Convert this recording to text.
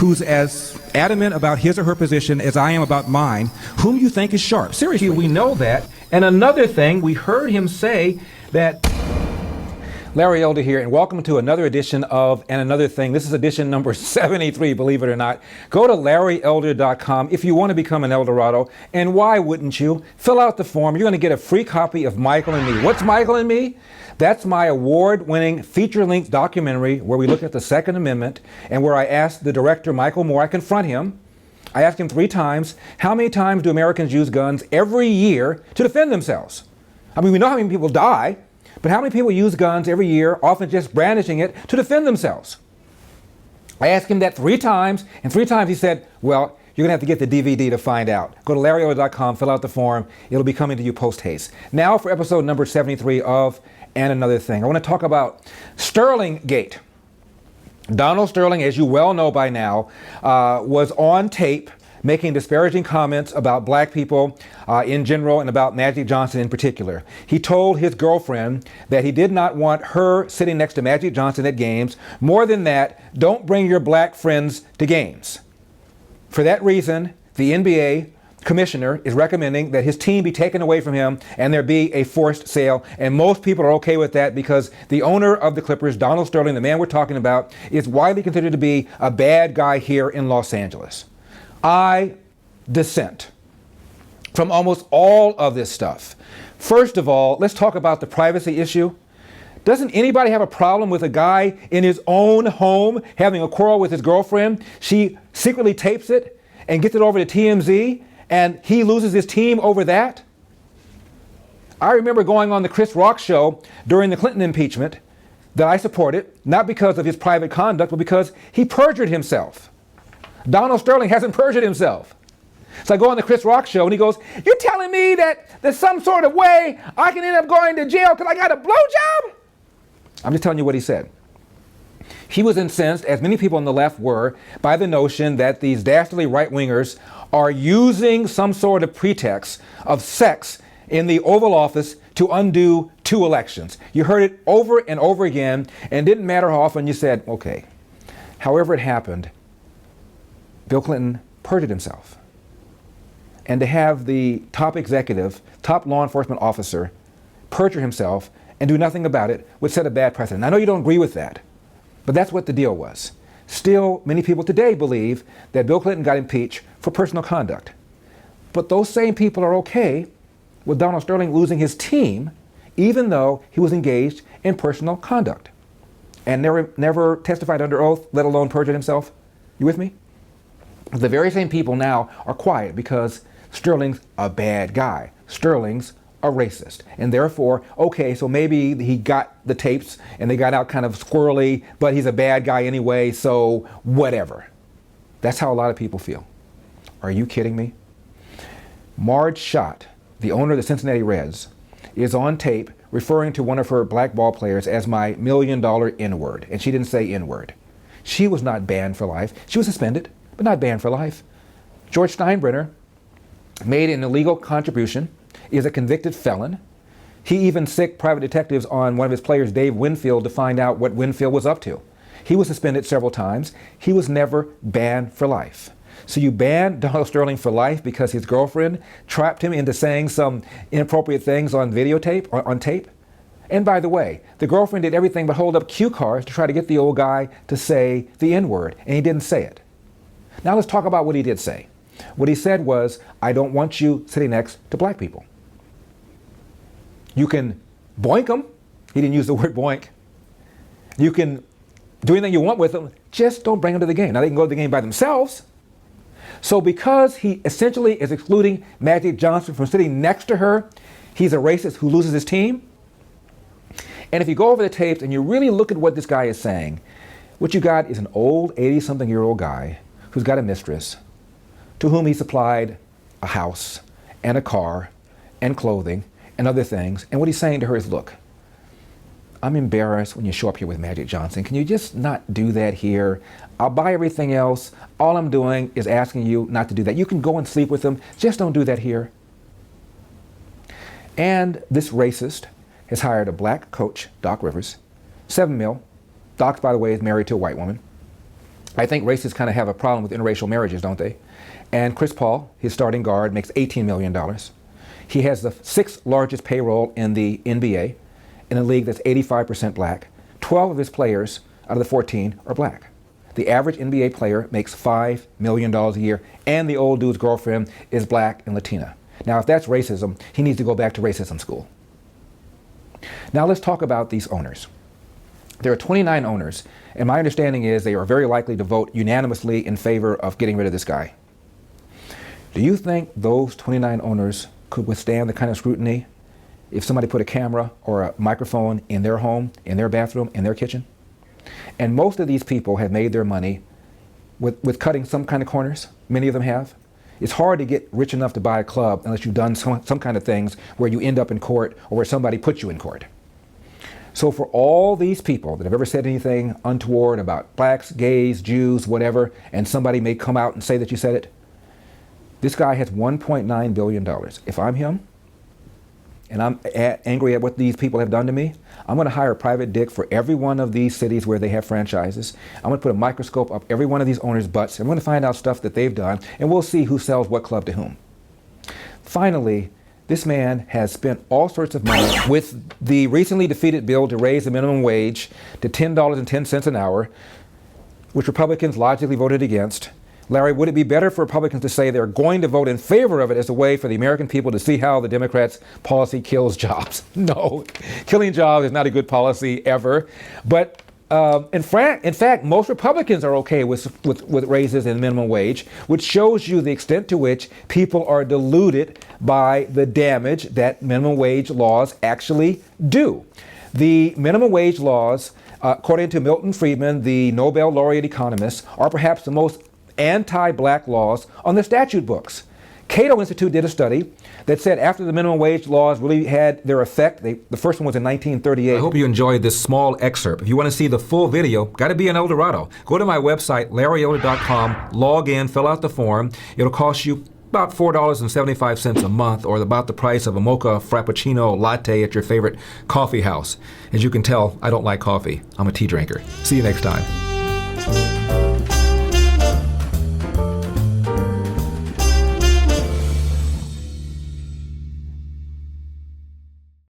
who's as adamant about his or her position as I am about mine, whom you think is sharp. Seriously, we know that. And another thing, we heard him say that... Larry Elder here, and welcome to another edition of And Another Thing. This is edition number 73, believe it or not. Go to LarryElder.com if you want to become an Eldorado, and why wouldn't you? Fill out the form. You're going to get a free copy of Michael and Me. What's Michael and Me? That's my award-winning feature-length documentary where we look at the Second Amendment and where I asked the director, Michael Moore, I confront him. I asked him 3 times, how many times do Americans use guns every year to defend themselves? I mean, we know how many people die. But how many people use guns every year, often just brandishing it, to defend themselves? I asked him that 3 times, and 3 times he said, well, you're going to have to get the DVD to find out. Go to LarryOver.com, fill out the form. It'll be coming to you post-haste. Now for episode number 73 of And Another Thing. I want to talk about Sterling Gate. Donald Sterling, as you well know by now, was on tape making disparaging comments about black people in general and about Magic Johnson in particular. He told his girlfriend that he did not want her sitting next to Magic Johnson at games. More than that, don't bring your black friends to games. For that reason, the NBA commissioner is recommending that his team be taken away from him and there be a forced sale. And most people are okay with that because the owner of the Clippers, Donald Sterling, the man we're talking about, is widely considered to be a bad guy here in Los Angeles. I dissent from almost all of this stuff. First of all, let's talk about the privacy issue. Doesn't anybody have a problem with a guy in his own home having a quarrel with his girlfriend? She secretly tapes it and gets it over to TMZ, and he loses his team over that? I remember going on the Chris Rock show during the Clinton impeachment that I supported, not because of his private conduct, but because he perjured himself. Donald Sterling hasn't perjured himself. So I go on the Chris Rock show and he goes, you're telling me that there's some sort of way I can end up going to jail because I got a blowjob? I'm just telling you what he said. He was incensed, as many people on the left were, by the notion that these dastardly right-wingers are using some sort of pretext of sex in the Oval Office to undo 2 elections. You heard it over and over again, and it didn't matter how often you said, okay. However it happened, Bill Clinton perjured himself. And to have the top executive, top law enforcement officer, perjure himself and do nothing about it would set a bad precedent. I know you don't agree with that, but that's what the deal was. Still, many people today believe that Bill Clinton got impeached for personal conduct. But those same people are okay with Donald Sterling losing his team, even though he was engaged in personal conduct and never testified under oath, let alone perjured himself. You with me? The very same people now are quiet because Sterling's a bad guy. Sterling's a racist. And therefore, okay, so maybe he got the tapes and they got out kind of squirrely, but he's a bad guy anyway, so whatever. That's how a lot of people feel. Are you kidding me? Marge Schott, the owner of the Cincinnati Reds, is on tape referring to one of her black ball players as my $1 million N-word. And she didn't say N-word. She was not banned for life. She was suspended, but not banned for life. George Steinbrenner made an illegal contribution, is a convicted felon. He even sicked private detectives on one of his players, Dave Winfield, to find out what Winfield was up to. He was suspended several times. He was never banned for life. So you banned Donald Sterling for life because his girlfriend trapped him into saying some inappropriate things on videotape, or on tape? And by the way, the girlfriend did everything but hold up cue cards to try to get the old guy to say the N-word, and he didn't say it. Now let's talk about what he did say. What he said was, I don't want you sitting next to black people. You can boink them. He didn't use the word boink. You can do anything you want with them, just don't bring them to the game. Now they can go to the game by themselves. So because he essentially is excluding Magic Johnson from sitting next to her, he's a racist who loses his team. And if you go over the tapes and you really look at what this guy is saying, what you got is an old 80-something-year-old guy who's got a mistress to whom he supplied a house and a car and clothing and other things. And what he's saying to her is, look, I'm embarrassed when you show up here with Magic Johnson. Can you just not do that here? I'll buy everything else. All I'm doing is asking you not to do that. You can go and sleep with him. Just don't do that here. And this racist has hired a black coach, Doc Rivers, $7 million. Doc, by the way, is married to a white woman. I think racists kind of have a problem with interracial marriages, don't they? And Chris Paul, his starting guard, makes $18 million. He has the 6th largest payroll in the NBA, in a league that's 85% black. 12 of his players out of the 14 are black. The average NBA player makes $5 million a year, and the old dude's girlfriend is black and Latina. Now, if that's racism, he needs to go back to racism school. Now, let's talk about these owners. There are 29 owners, and my understanding is they are very likely to vote unanimously in favor of getting rid of this guy. Do you think those 29 owners could withstand the kind of scrutiny if somebody put a camera or a microphone in their home, in their bathroom, in their kitchen? And most of these people have made their money with cutting some kind of corners. Many of them have. It's hard to get rich enough to buy a club unless you've done some kind of things where you end up in court or where somebody puts you in court. So for all these people that have ever said anything untoward about blacks, gays, Jews, whatever, and somebody may come out and say that you said it, this guy has $1.9 billion. If I'm him, and I'm angry at what these people have done to me, I'm going to hire a private dick for every one of these cities where they have franchises. I'm going to put a microscope up every one of these owners' butts. I'm going to find out stuff that they've done, and we'll see who sells what club to whom. Finally, this man has spent all sorts of money with the recently defeated bill to raise the minimum wage to $10.10 an hour, which Republicans logically voted against. Larry, would it be better for Republicans to say they're going to vote in favor of it as a way for the American people to see how the Democrats' policy kills jobs? No, killing jobs is not a good policy ever. But in fact, most Republicans are okay with raises in minimum wage, which shows you the extent to which people are deluded by the damage that minimum wage laws actually do. The minimum wage laws, according to Milton Friedman, the Nobel laureate economist, are perhaps the most anti-black laws on the statute books. Cato Institute did a study that said after the minimum wage laws really had their effect, the first one was in 1938. I hope you enjoyed this small excerpt. If you want to see the full video, got to be in El Dorado. Go to my website, larryelder.com, log in, fill out the form. It'll cost you about $4.75 a month, or about the price of a mocha frappuccino latte at your favorite coffee house. As you can tell, I don't like coffee. I'm a tea drinker. See you next time.